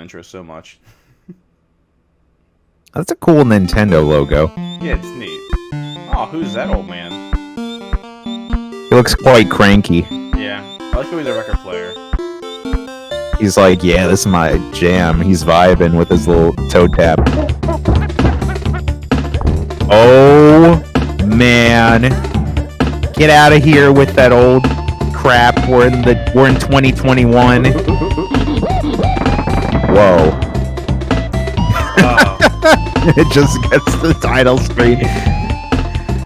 intro so much. That's a cool Nintendo logo. Yeah, it's neat. Oh, who's that old man? He looks quite cranky. Yeah, I like how he's a record player. He's like, yeah, this is my jam. He's vibing with his little toe tap. Oh, man. Get out of here with that old crap. We're in 2021. Whoa. It just gets the title screen.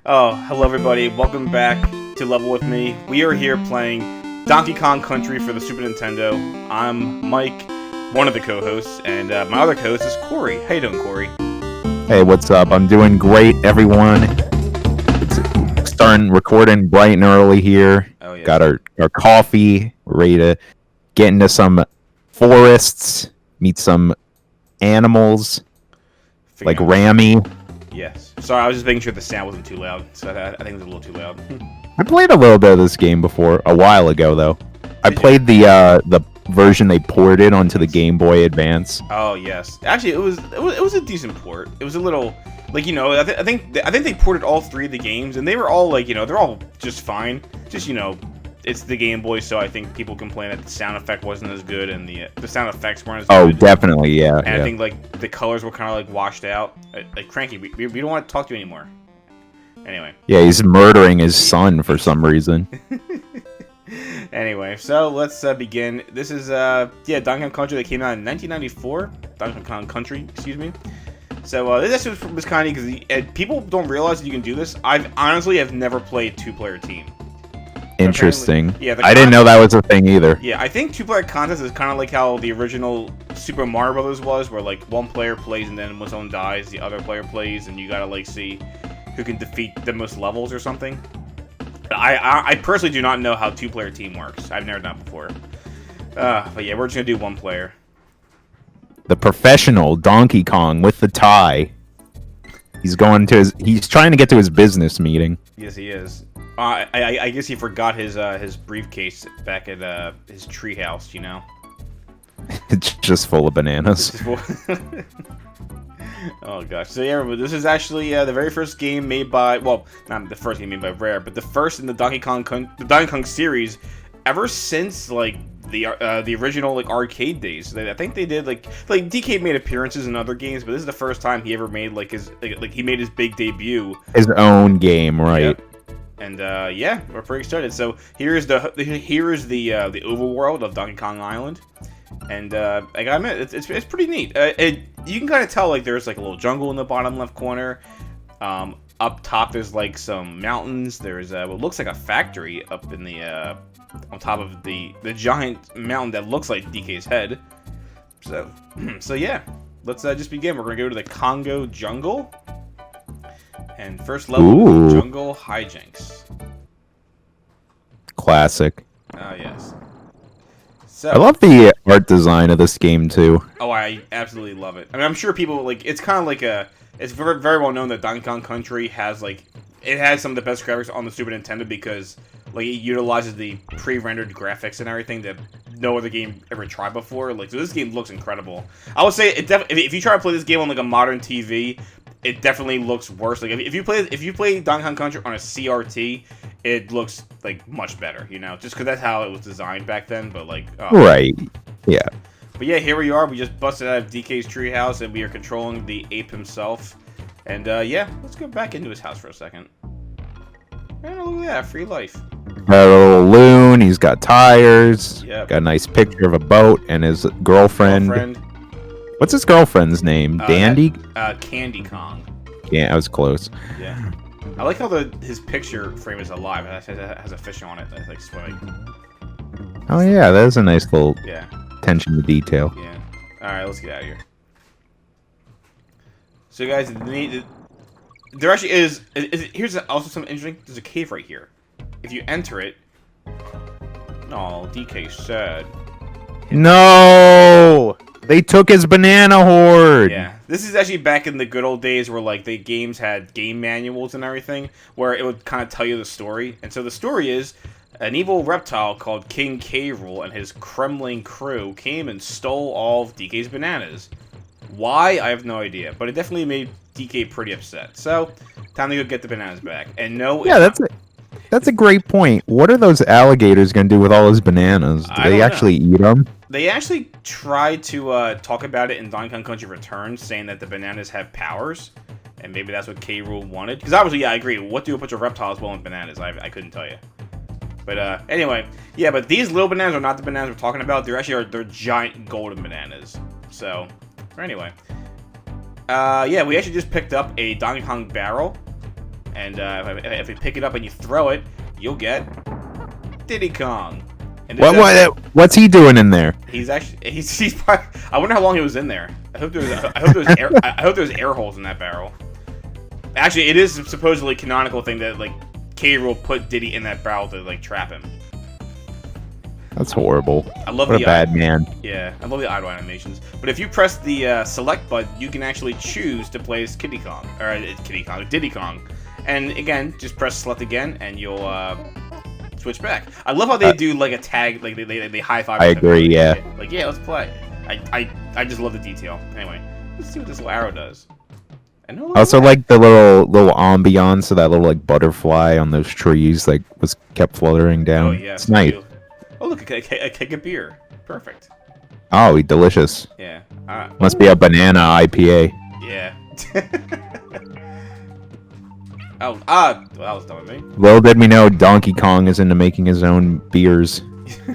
Oh, hello everybody. Welcome back to Level With Me. We are here playing Donkey Kong Country for the Super Nintendo. I'm Mike, one of the co-hosts, and my other co-host is Corey. How you doing, Corey? Hey, what's up? I'm doing great, everyone. It's starting recording bright and early here. Oh, yeah. Got our coffee. We're ready to get into some forests, meet some animals, like Rammy. Yes. Sorry, I was just making sure the sound wasn't too loud. So I think it was a little too loud. I played a little bit of this game before, a while ago, though. I played the version they ported onto the Game Boy Advance. Oh yes, actually, it was a decent port. It was a little, like, you know, I think they ported all three of the games, and they were all, like, you know, they're all just fine. Just, you know, it's the Game Boy, so I think people complain that the sound effect wasn't as good, and the sound effects weren't as good. Oh, definitely, yeah. And I think, like, the colors were kind of like washed out. Like, Cranky, we don't want to talk to you anymore. Anyway. Yeah, he's murdering his son for some reason. Anyway, so let's begin. This is Donkey Kong Country that came out in 1994. Donkey Kong Country, excuse me. So this was kind of because people don't realize that you can do this. I honestly have never played two-player team. Interesting. Yeah, I didn't know that was a thing either. Yeah, I think two-player contest is kind of like how the original Super Mario Brothers was, where like one player plays and then when someone dies, the other player plays, and you gotta like see who can defeat the most levels or something. I personally do not know how two-player team works. I've never done it before. But yeah, we're just gonna do one player. The professional Donkey Kong with the tie. He's trying to get to his business meeting. Yes, he is. I guess he forgot his briefcase back at his treehouse. You know. It's just full of bananas. Oh gosh. So yeah, this is actually the very first game made by, well, not the first game made by Rare, but the first in the Donkey Kong series ever since like the original like arcade days. I think they did like DK made appearances in other games, but this is the first time he ever made like his he made his big debut. His own game, right? Yep. And yeah, we're pretty excited. So here's the overworld of Donkey Kong Island. And I gotta admit, it's pretty neat. You can kind of tell like there's like a little jungle in the bottom left corner. Up top there's like some mountains. There's what looks like a factory up in the on top of the giant mountain that looks like DK's head. So yeah, let's just begin. We're gonna go to the Congo jungle. And first level, Jungle Hijinks. Classic. Oh yes. So, I love the art design of this game too. Oh, I absolutely love it. I mean, I'm sure people like. It's kind of like it's very, very well known that Donkey Kong Country has it has some of the best graphics on the Super Nintendo because like it utilizes the pre-rendered graphics and everything that no other game ever tried before. Like, so this game looks incredible. I would say if you try to play this game on like a modern TV, it definitely looks worse. Like if you play Donkey Kong Country on a CRT, it looks like much better, you know, just because that's how it was designed back then. But like, right, yeah. But yeah, here we are. We just busted out of DK's treehouse, and we are controlling the ape himself. And yeah, let's go back into his house for a second. And look at that, free life. Got a little loon. He's got tires. Yep. Got a nice picture of a boat and his girlfriend. What's his girlfriend's name? Dandy? Candy Kong. Yeah, I was close. Yeah. I like how his picture frame is alive. It has a fish on it that's like swimming. Oh yeah, that is a nice little yeah. attention to detail. Yeah. Alright, let's get out of here. So guys, there actually is here's also something interesting. There's a cave right here. If you enter it... Oh, DK sad. No! They took his banana horde! Yeah. This is actually back in the good old days where, like, the games had game manuals and everything, where it would kind of tell you the story. And so the story is, An evil reptile called King K. Rool and his Kremling crew came and stole all of DK's bananas. Why? I have no idea, but it definitely made DK pretty upset. So, time to go get the bananas back. And no, Yeah, that's a great point. What are those alligators going to do with all those bananas? Do they actually eat them? They actually tried to talk about it in Donkey Kong Country Returns, saying that the bananas have powers, and maybe that's what K. Rool wanted. Because obviously, yeah, I agree. What do a bunch of reptiles want with bananas? I couldn't tell you. But anyway, yeah, but these little bananas are not the bananas we're talking about. They're giant golden bananas. So, anyway. Yeah, we actually just picked up a Donkey Kong barrel. And if you pick it up and you throw it, you'll get Diddy Kong. And what's he doing in there? He's probably, I wonder how long he was in there. I hope there's air holes in that barrel. Actually, it is supposedly canonical thing that like K. Rool put Diddy in that barrel to like trap him. That's horrible. I love what a bad man. Yeah, I love the idle animations. But if you press the select button, you can actually choose to play as Diddy Kong. And again, just press select again, and you'll switch back. I love how they do like a tag, like they high five. I agree. Yeah. Like yeah, let's play. I just love the detail. Anyway, let's see what this little arrow does. Also, like the little ambiance of that little like butterfly on those trees, like was kept fluttering down. Oh yeah, it's nice. Oh look, a keg of beer. Perfect. Oh, delicious. Yeah. Must be a banana IPA. Yeah. well, that was dumb of me. Little did we know Donkey Kong is into making his own beers. Yeah.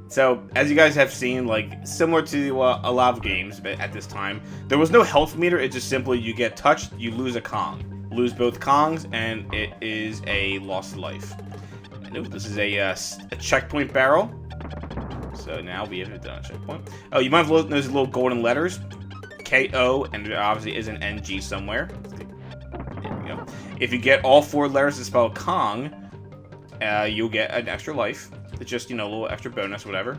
So, as you guys have seen, like, similar to a lot of games at this time, there was no health meter. It's just simply you get touched, you lose a Kong. Lose both Kongs, and it is a lost life. And this is a checkpoint barrel. So now we have done a checkpoint. Oh, you might have noticed those little golden letters. K-O, and there obviously is an N-G somewhere. There we go. If you get all 4 letters to spell Kong, you'll get an extra life. It's just, a little extra bonus, whatever.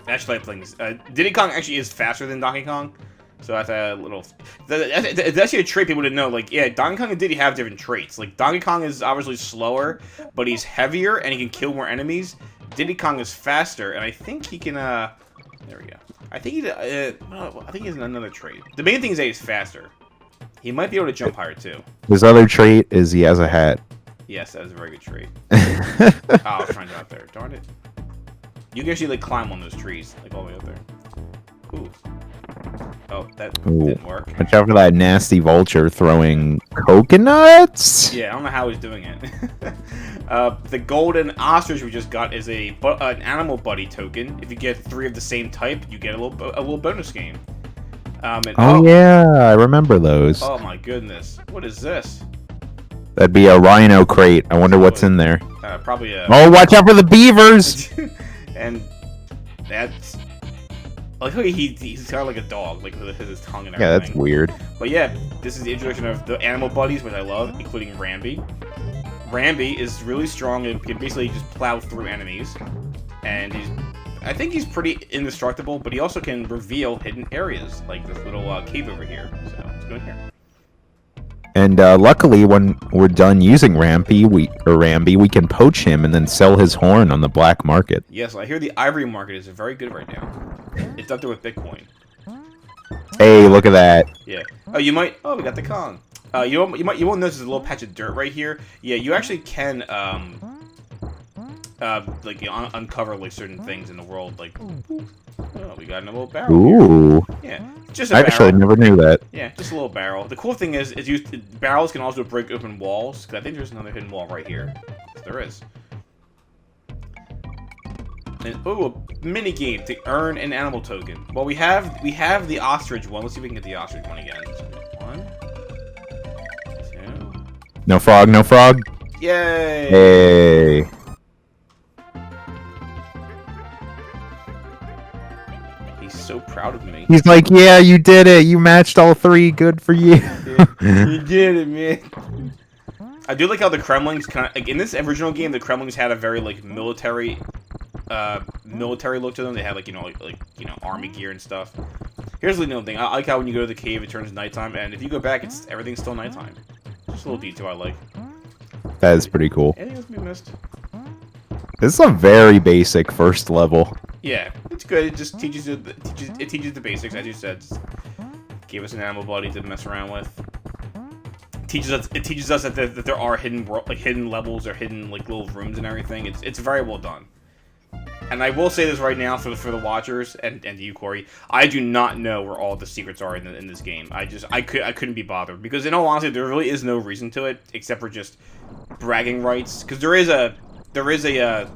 Actually, things. Diddy Kong actually is faster than Donkey Kong. So that's a little... It's actually a trait people didn't know. Like, yeah, Donkey Kong and Diddy have different traits. Like, Donkey Kong is obviously slower, but he's heavier and he can kill more enemies. Diddy Kong is faster, and I think he can, There we go. I think he has another trait. The main thing is that he's faster. He might be able to jump higher, too. His other trait is he has a hat. Yes, that is a very good trait. Oh, I was trying to go out there. Darn it. You can actually, like, climb on those trees, like, all the way up there. Ooh. Oh, that didn't work. Watch out for that nasty vulture throwing coconuts! Yeah, I don't know how he's doing it. The golden ostrich we just got is an animal buddy token. If you get 3 of the same type, you get a little bonus game. Yeah, I remember those. Oh my goodness. What is this? That'd be a rhino crate. I wonder what's in there. Probably a... Oh, watch out for the beavers! And that's... Like, he's kind of like a dog, like with his tongue and everything. Yeah, that's weird. But yeah, this is the introduction of the animal buddies, which I love, including Rambi. Rambi is really strong and can basically just plow through enemies. And I think he's pretty indestructible, but he also can reveal hidden areas, like this little cave over here. So let's go in here. And luckily, when we're done using Rambi, we can poach him and then sell his horn on the black market. Yes, I hear the ivory market is very good right now. It's up there with Bitcoin. Hey, look at that! Yeah. Oh, you might. Oh, we got the Kong. You won't notice there's a little patch of dirt right here. Yeah, you actually can uncover like certain things in the world. Like, oh, we got a little barrel. Ooh. Here. Yeah, just a barrel. Actually, I never knew that. Yeah, just a little barrel. The cool thing is barrels can also break open walls. Cause I think there's another hidden wall right here. There is. And, a mini game to earn an animal token. Well, we have the ostrich one. Let's see if we can get the ostrich one again. So, 1, 2. No frog, no frog. Yay! Hey. He's so proud of me. He's like, yeah, you did it. You matched all 3. Good for you. You did it, man. I do like how the Kremlings kind of like in this original game. The Kremlings had a very like military look to them. They had like army gear and stuff. Here's the new thing. I like how when you go to the cave, it turns nighttime, and if you go back, everything's still nighttime. Just a little detail I like. That is pretty cool. Anything else we missed? This is a very basic first level. Yeah, it's good. It just teaches you it teaches the basics, as you said. Just gave us an animal body to mess around with. It teaches us that there are hidden levels or hidden like little rooms and everything. It's very well done. And I will say this right now for the watchers and you, Corey, I do not know where all the secrets are in this game. I couldn't be bothered, because in all honesty, there really is no reason to it except for just bragging rights. Because there is a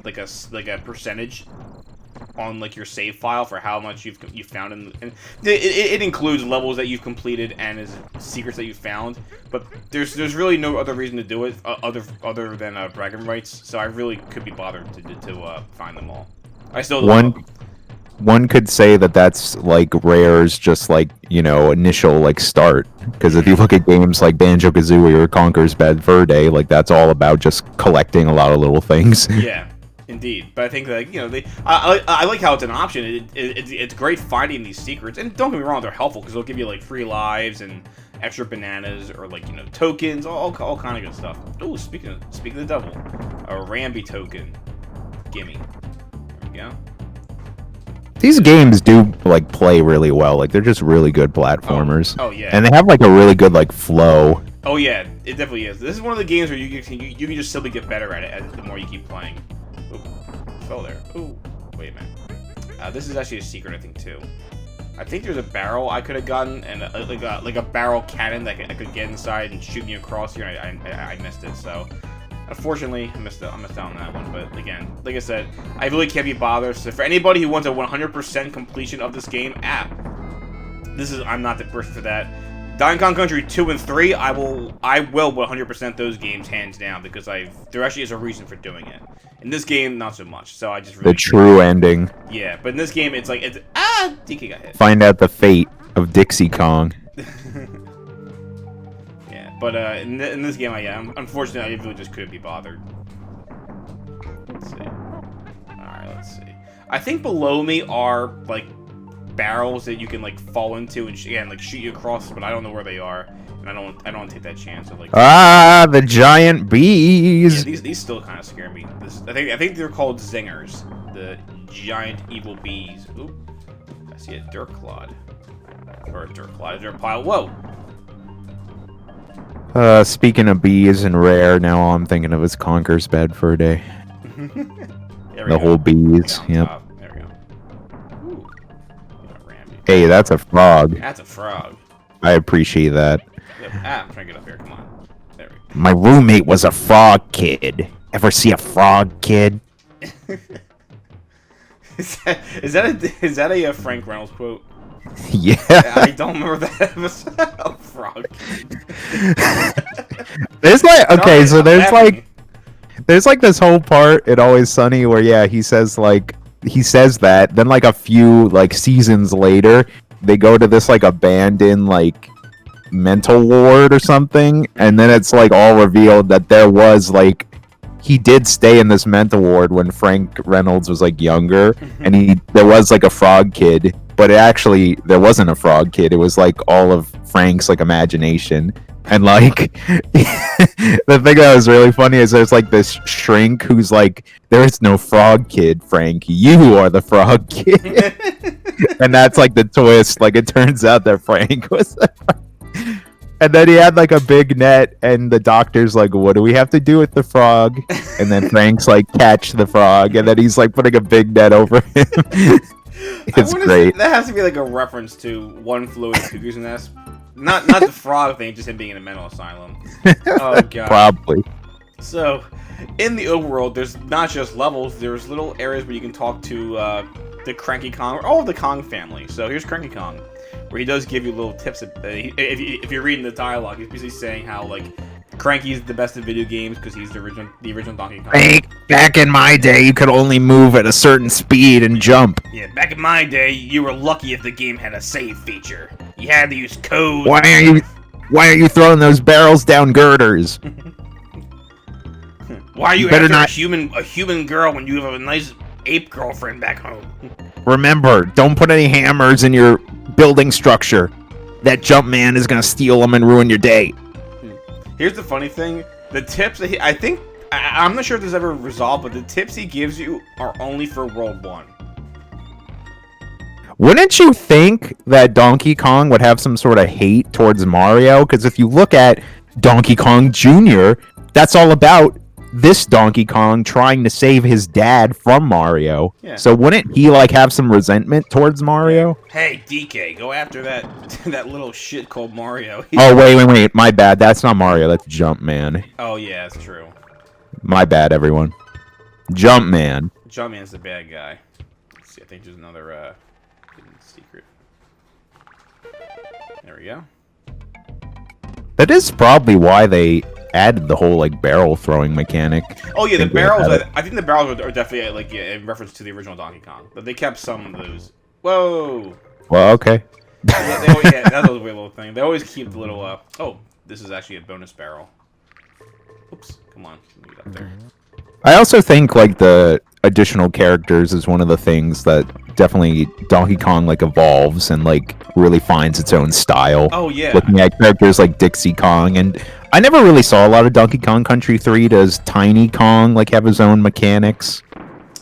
like a percentage on like your save file for how much you've found and it includes levels that you've completed and is secrets that you've found, but there's really no other reason to do it other than bragging rights. So I really could be bothered to find them all. I still don't. One could say that that's like Rare's just like, you know, initial like start, because if you look at games like Banjo-Kazooie or Conker's Bad Fur Day, like that's all about just collecting a lot of little things. Yeah. Indeed, but I think that, you know, I like how it's an option. It's great finding these secrets, and don't get me wrong, they're helpful because they'll give you like free lives and extra bananas or like, you know, tokens, all kind of good stuff. Oh, speaking of the devil, a Rambi token, gimme. There we go. These games do like play really well. Like they're just really good platformers. Oh yeah, and they have like a really good like flow. Oh yeah, it definitely is. This is one of the games where you can just simply get better at it the more you keep playing. Ooh, fell there. Ooh, wait a minute. This is actually a secret, I think, too. I think there's a barrel I could have gotten, and like a barrel cannon that I could get inside and shoot me across here, and I missed it. So, unfortunately, I missed out on that one. But again, like I said, I really can't be bothered. So for anybody who wants a 100% completion of this game, I'm not the person for that. Donkey Kong Country 2 and 3, I will 100% those games hands down, because there actually is a reason for doing it. In this game, not so much. So I just really the true ending. Yeah, but in this game, it's like DK got hit. Find out the fate of Dixie Kong. Yeah, but in this game, unfortunately, I really just couldn't be bothered. Let's see. All right, let's see. I think below me are like barrels that you can like fall into and like shoot you across, but I don't know where they are, and I don't want to take that chance of like. The giant bees. Yeah, these still kind of scare me. I think they're called zingers, the giant evil bees. Ooh, I see a dirt clod or a dirt pile. Whoa. Speaking of bees and Rare, now all I'm thinking of is Conker's Bad Fur Day. The whole bees. Yep. There we go. Ooh. Hey, that's a frog. That's a frog. I appreciate that. Yep. I'm trying to get up here. Come on. There we go. My roommate was a frog kid. Ever see a frog kid? Is that a Frank Reynolds quote? Yeah. I don't remember that episode. Oh, frog. There's like there's like this whole part in Always Sunny where he says that, then like a few like seasons later they go to this like abandoned like mental ward or something, and then it's like all revealed that there was like he did stay in this mental ward when Frank Reynolds was like younger, and there was like a frog kid, but there wasn't a frog kid. It was like all of Frank's like imagination. And like the thing that was really funny is there's like this shrink who's like, there is no frog kid, Frank, you are the frog kid. And that's like the twist, like it turns out that Frank was and then he had like a big net, and the doctor's like, what do we have to do with the frog? And then Frank's like, catch the frog, and then he's like putting a big net over him. It's great. That has to be like a reference to One Flew Over the Cuckoo's Nest. Not the frog thing, just him being in a mental asylum. Oh god. Probably. So, in the overworld, there's not just levels. There's little areas where you can talk to the Cranky Kong, or all of the Kong family. So here's Cranky Kong, where he does give you little tips. If you're reading the dialogue, he's basically saying how like Cranky's the best in video games because he's the original Donkey Kong. Back in my day, you could only move at a certain speed and jump. Yeah, back in my day, you were lucky if the game had a save feature. You had to use code. Why are you throwing those barrels down girders? Why are you after a human girl when you have a nice ape girlfriend back home? Remember, don't put any hammers in your building structure. That jump man is gonna steal them and ruin your day. Here's the funny thing: the tips that I think I'm not sure if this is ever resolved, but the tips he gives you are only for World 1. Wouldn't you think that Donkey Kong would have some sort of hate towards Mario? Because if you look at Donkey Kong Jr., that's all about this Donkey Kong trying to save his dad from Mario. Yeah. So wouldn't he like have some resentment towards Mario? Hey, DK, go after that that little shit called Mario. Oh, wait. My bad. That's not Mario. That's Jumpman. Oh, yeah, that's true. My bad, everyone. Jumpman. Jumpman's the bad guy. Let's see, I think there's another hidden secret. There we go. That is probably why they added the whole like barrel throwing mechanic. Oh yeah, the barrels. I think the barrels are definitely like in reference to the original Donkey Kong, but they kept some of those. Whoa. Well, okay. Yeah, that was a weird little thing. They always keep the little. Oh, this is actually a bonus barrel. Oops, come on, let me get up there. I also think like the additional characters is one of the things that definitely Donkey Kong like evolves and like really finds its own style. Oh yeah. Looking at characters like Dixie Kong, and I never really saw a lot of Donkey Kong Country 3. Does Tiny Kong like have his own mechanics?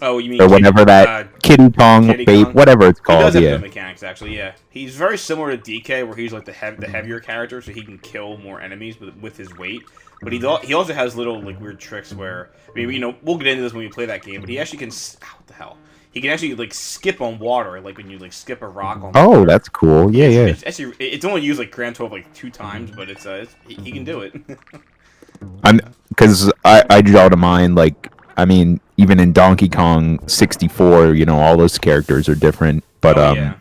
Oh, you mean or whatever that Kitty Kong, whatever it's called. He does have yeah. good mechanics actually. Yeah, he's very similar to DK, where he's like the heavier character, so he can kill more enemies with his weight. But he also has little like weird tricks where we'll get into this when we play that game. But he actually can. What the hell? He can actually like skip on water, like when you like skip a rock on water. Oh, that's cool. Yeah, yeah. It's only used like Grand 12 like 2 times, but he can do it. Because I draw to mind like even in Donkey Kong 64, all those characters are different. But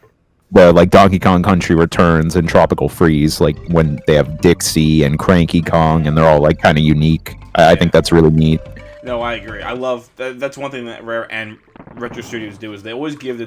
the like Donkey Kong Country Returns and Tropical Freeze, like when they have Dixie and Cranky Kong, and they're all like kind of unique. I think that's really neat. No, I agree. I love that's one thing that Rare and Retro Studios do is they always give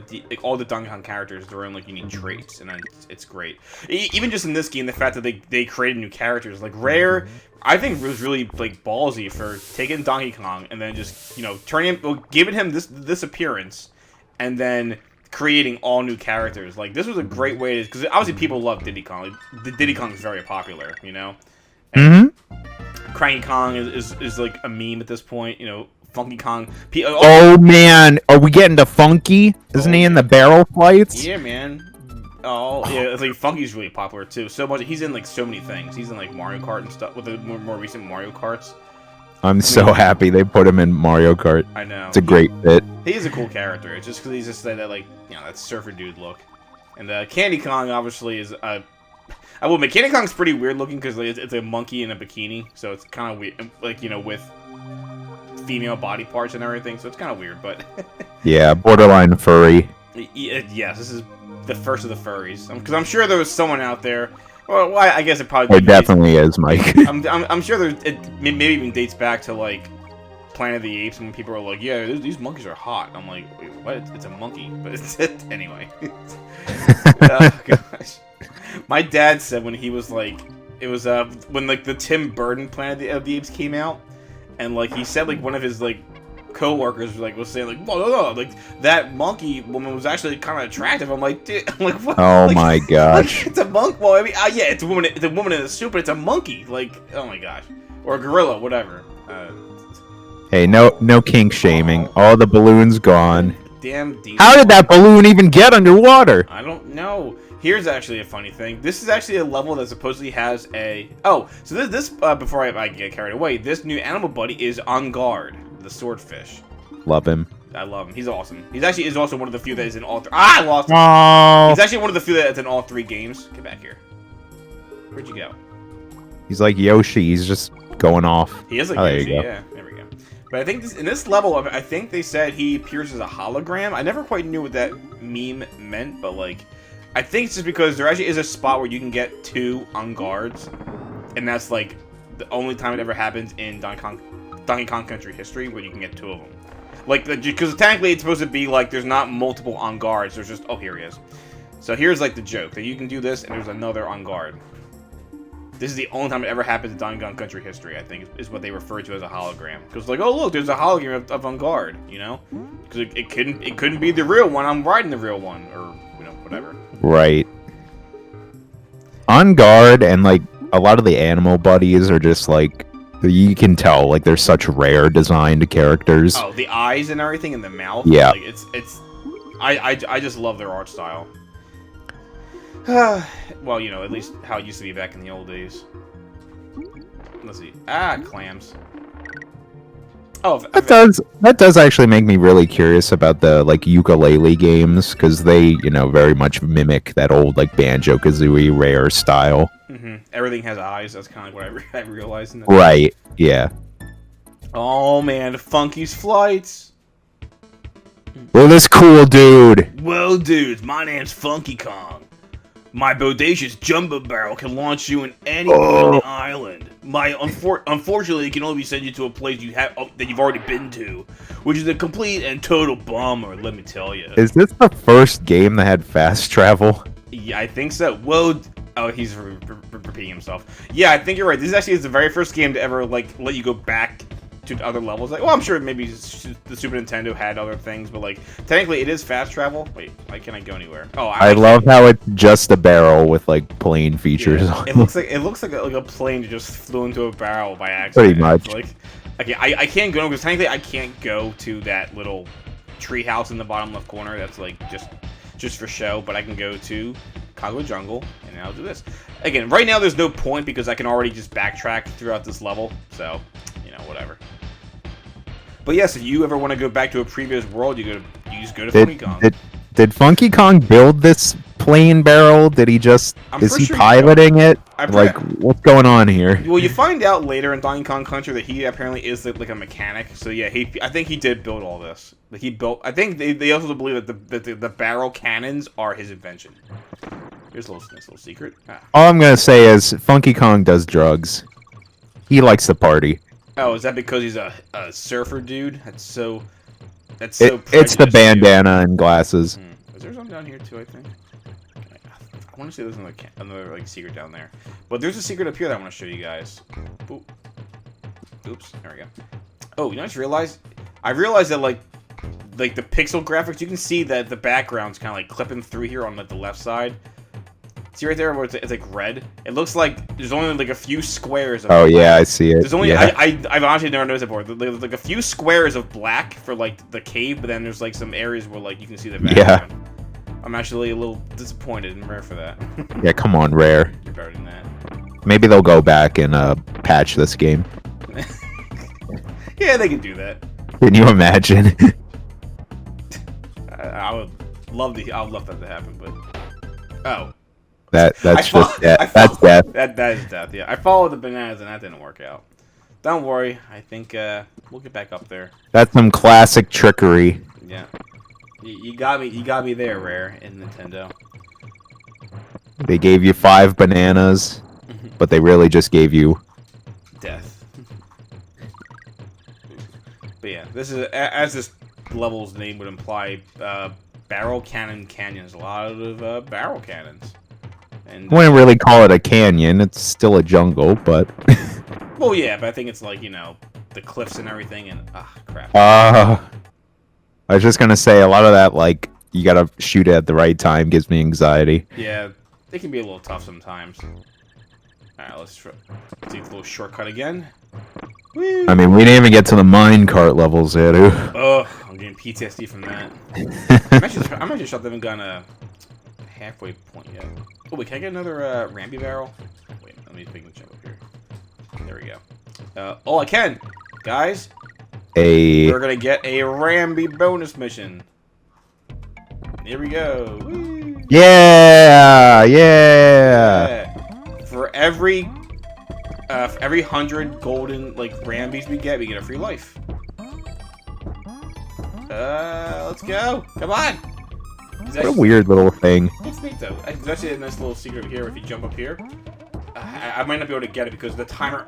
all the Donkey Kong characters their own like unique traits, and it's great. Even just in this game, the fact that they created new characters, like Rare, I think was really like ballsy for taking Donkey Kong and then just giving him this appearance, and then creating all new characters. Like this was a great way to, because obviously people love Diddy Kong. Like, the Diddy Kong is very popular, And Cranky Kong is like a meme at this point, Funky Kong. Oh man, are we getting to Funky? Isn't he in the barrel fights? Yeah, man. Oh, yeah, it's like Funky's really popular too. So much, he's in like so many things. He's in like Mario Kart and stuff with the more recent Mario Karts. I'm so happy they put him in Mario Kart. I know. It's a great fit. He is a cool character. It's just because he's just that like that surfer dude look. And Candy Kong obviously is I will admit Candy Kong's pretty weird looking because it's a monkey in a bikini, so it's kind of weird, like with female body parts and everything, so it's kind of weird, but yeah, borderline furry. Yes, this is the first of the furries, because I'm sure there was someone out there. Well, I guess it probably. It definitely is, Mike. I'm sure it maybe even dates back to like Planet of the Apes, when people are like, "Yeah, these monkeys are hot." I'm like, "Wait, what? It's a monkey," but anyway. Oh gosh. My dad said when he was like, it was when like the Tim Burton Planet of the Apes came out, and like he said like one of his like co-workers was saying like, no, like that monkey woman was actually kind of attractive. I'm like, dude, I'm like, what? Oh like, my gosh. Like, it's a monk. Well, I mean, yeah, it's a woman. It's a woman in a suit, but it's a monkey. Like, oh my gosh, or a gorilla, whatever. Hey, no kink shaming. All the balloons gone. Damn. How did that balloon even get underwater? I don't know. Here's actually a funny thing. This is actually a level that supposedly has a... Oh, so this before I get carried away, this new animal buddy is On Guard, the swordfish. Love him. I love him. He's awesome. He's actually is also one of the few that is in all... I lost him. Oh. He's actually one of the few that's in all 3 games. Get back here. Where'd you go? He's like Yoshi. He's just going off. He is like Yoshi, yeah. There we go. But I think in this level, I think they said he appears as a hologram. I never quite knew what that meme meant, but like... I think it's just because there actually is a spot where you can get 2 On Guards, and that's like the only time it ever happens in Donkey Kong Country history where you can get 2 of them. Like, because technically it's supposed to be like there's not multiple On Guards, there's just, oh, here he is. So here's like the joke, that you can do this and there's another On Guard. This is the only time it ever happens in Donkey Kong Country history, I think, is what they refer to as a hologram. Because like, oh look, there's a hologram of On Guard, Because it couldn't be the real one, I'm riding the real one, or, whatever. Right. On Guard and like a lot of the animal buddies are just like You can tell, like, they're such rare designed characters. Oh, the eyes and everything, and the mouth. Yeah. Like, I just love their art style. Well, you know, at least how it used to be back in the old days. Let's see. Ah, clams. Oh, That does actually make me really curious about the like ukulele games because they, you know, very much mimic that old like Banjo-Kazooie Rare style. Everything has eyes. That's kind of what I realized. Right. Yeah. Oh man, Funky's flights. Well, this cool dude. Well, dudes, my name's Funky Kong. My bodacious jumbo barrel can launch you in any point on the island. Unfortunately, it can only send you to a place that you've already been to, which is a complete and total bummer. Let me tell you. Is this the first game that had fast travel? Yeah, I think so. Well, oh, he's repeating himself. Yeah, I think you're right. This actually is the very first game to ever like let you go back to other levels. Like, well, I'm sure maybe the Super Nintendo had other things, but like technically it is fast travel. Wait, why can't I go anywhere? Oh, I love how it's just a barrel with like plane features. Yeah, it looks like a plane just flew into a barrel by accident. Pretty much. Like, okay, I can't go because technically I can't go to that little tree house in the bottom left corner. That's like just for show, but I can go to Congo Jungle and I'll do this. Again, right now there's no point because I can already just backtrack throughout this level. So, you know, whatever. But yes, if you ever want to go back to a previous world, you just go to Funky Kong. Did Funky Kong build this plane barrel? Did he just is he piloting it? Like, what's going on here? Well, you find out later in Donkey Kong Country that he apparently is like a mechanic. So yeah, I think he did build all this. Like he built. I think they also believe that the barrel cannons are his invention. Here's a nice little secret. All I'm gonna say is Funky Kong does drugs. He likes to party. Oh, is that because he's a surfer dude? That's so. It's the bandana and glasses. Is there something down here too? I think. I want to say there's another like secret down there, but there's a secret up here that I want to show you guys. Oop. Oops, there we go. Oh, you know, I realized that like the pixel graphics, you can see that the background's kind of like clipping through here on like the left side. See right there where it's like red? It looks like there's only like a few squares of black. Yeah, I see it. There's only yeah. I've honestly never noticed it before. There's like a few squares of black for like the cave, but then there's like some areas where like you can see the background. Yeah. I'm actually a little disappointed in Rare for that. Yeah, come on, Rare. You're better than that. Maybe they'll go back and patch this game. Yeah, they can do that. Can you imagine? I would love that to happen, but oh. That's just death. That's death. That is death. Yeah, I followed the bananas and that didn't work out. Don't worry. I think we'll get back up there. That's some classic trickery. Yeah, you got me. You got me there, Rare and Nintendo. They gave you 5 bananas, but they really just gave you death. But yeah, this is as this level's name would imply. Barrel Cannon Canyons. A lot of barrel cannons. And, I wouldn't really call it a canyon. It's still a jungle, but... Well, yeah, but I think it's like, you know, the cliffs and everything, and... Ah, crap. I was just gonna say, a lot of that, like, you gotta shoot it at the right time gives me anxiety. Yeah, they can be a little tough sometimes. Alright, let's take a little shortcut again. Whee! I mean, we didn't even get to the minecart levels yet, dude. Ugh, I'm getting PTSD from that. I'm actually shocked they haven't gotten a halfway point yet. Oh, wait, can I get another Ramby barrel? Wait, let me jump up here. There we go. Oh, I can! Guys, we're gonna get a Ramby bonus mission. Here we go. Whee! Yeah! For every 100 golden like Rambys we get a free life. Let's go! Come on! What a weird little thing. It's neat though. There's actually a nice little secret here. If you jump up here, I might not be able to get it because the timer.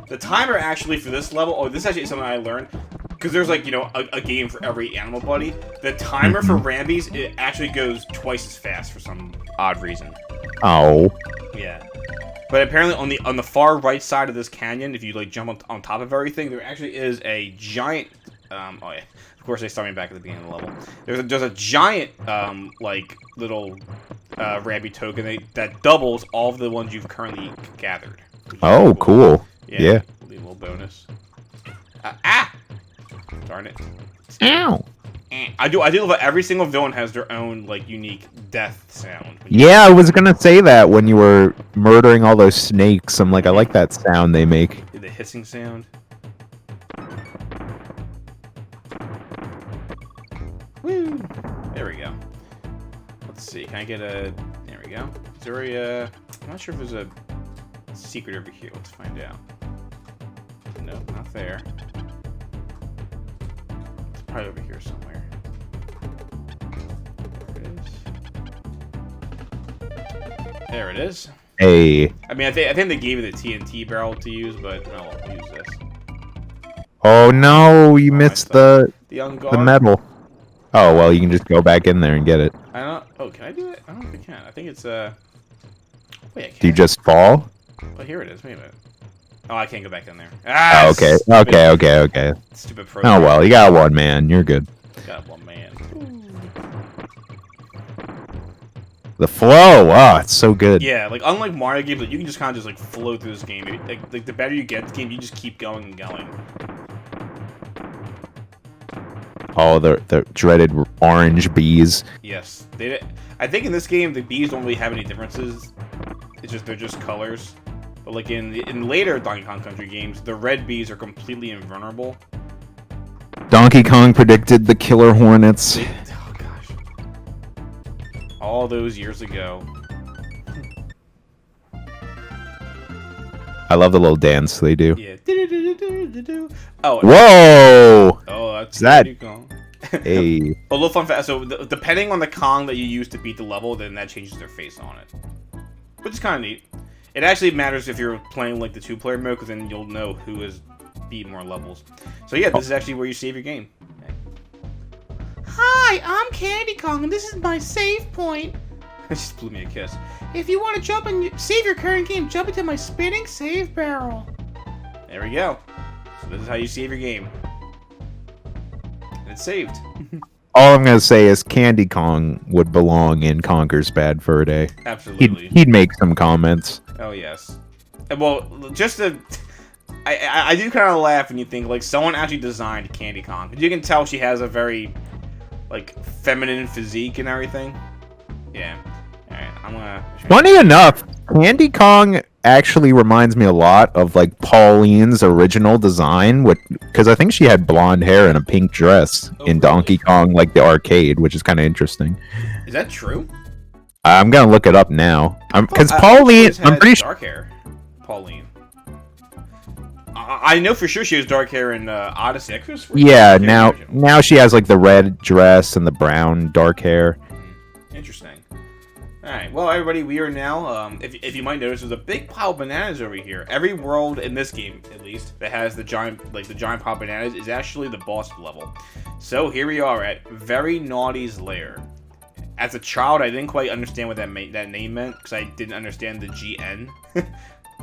The timer actually for this level. Oh, this is actually something I learned. Because there's like, you know, a game for every animal buddy. The timer for Rambies, it actually goes twice as fast for some odd reason. Oh. Yeah. But apparently on the far right side of this canyon, if you like jump on top of everything, there actually is a giant. Oh yeah. Of course, they start me back at the beginning of the level. There's a giant like little Ramby token that doubles all of the ones you've currently gathered. Oh, cool. Yeah. bonus. Ah! Darn it. Ow. I do love that every single villain has their own, like, unique death sound. Yeah, I was gonna say that when you were murdering all those snakes. I'm like, I like that sound they make. The hissing sound. Woo! There we go. Let's see. Can I get a... There we go. Is there a... I'm not sure if there's a secret over here. Let's find out. No, not there. It's probably over here somewhere. There it is. Hey. I mean, I think they gave you the TNT barrel to use, but no, I'll use this. Oh no, you missed the unguard. the metal. Oh well, you can just go back in there and get it. I don't. Oh, can I do it? I don't think I can. I think it's Wait, I can't. Do you just fall? Oh, here it is. Wait a minute. Oh, I can't go back in there. Ah, Oh, okay, stupid, okay. Stupid pro. Oh well, you got one man. You're good. Got one man. The flow, oh, it's so good. Yeah, like unlike Mario games, like, you can just kind of just like flow through this game. Like the better you get the game, you just keep going and going. Oh, the dreaded orange bees. Yes, I think in this game the bees don't really have any differences. They're just colors. But like in later Donkey Kong Country games, the red bees are completely invulnerable. Donkey Kong predicted the killer hornets. Oh gosh, all those years ago. I love the little dance they do. Yeah. Oh. Whoa! Oh, that's that. Kong. Hey. A little fun fact. So depending on the Kong that you use to beat the level, then that changes their face on it, which is kind of neat. It actually matters if you're playing like the 2-player mode, because then you'll know who has beat more levels. So yeah, this is actually where you save your game. Hi, I'm Candy Kong, and this is my save point. It just blew me a kiss. If you want to jump and save your current game, jump into my spinning save barrel. There we go. So this is how you save your game. And it's saved. All I'm gonna say is Candy Kong would belong in Conker's Bad Fur Day. Absolutely. He'd make some comments. Oh yes. Well, just to, I do kind of laugh when you think like someone actually designed Candy Kong. You can tell she has a very like feminine physique and everything. Yeah. All right. I'm gonna. Funny enough, Candy Kong actually reminds me a lot of like Pauline's original design, because I think she had blonde hair and a pink dress in Donkey Kong, like the arcade, which is kind of interesting. Is that true? I'm gonna look it up now. Because Pauline, I'm pretty sure. Dark hair. Pauline. I know for sure she has dark hair in Odyssey. Yeah, now she has like the red dress and the brown dark hair. Interesting. Alright, well everybody, we are now, if you might notice, there's a big pile of bananas over here. Every world in this game, at least, that has the giant pile of bananas is actually the boss level. So here we are at Very Naughty's Lair. As a child, I didn't quite understand what that name meant, because I didn't understand the GN.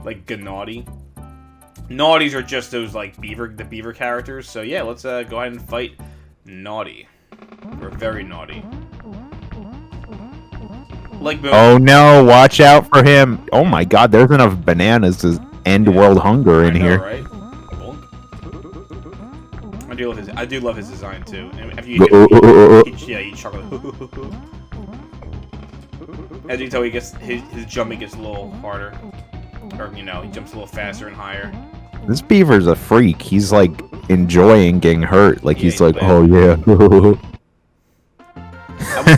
Like, Gnaughty. Naughties are just those, like, the beaver characters. So yeah, let's go ahead and fight Naughty. Or Very Naughty. Like, oh no, watch out for him. Oh my god, there's enough bananas to end world hunger in here. Right? Cool. I do love his design too. And if you eat chocolate. As you can tell, he gets his jumping gets a little harder. Or he jumps a little faster and higher. This beaver's a freak. He's like enjoying getting hurt. Like he's like, oh yeah.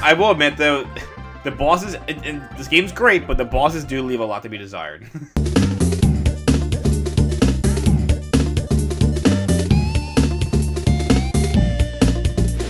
I will admit though, the bosses in this game's great, but the bosses do leave a lot to be desired.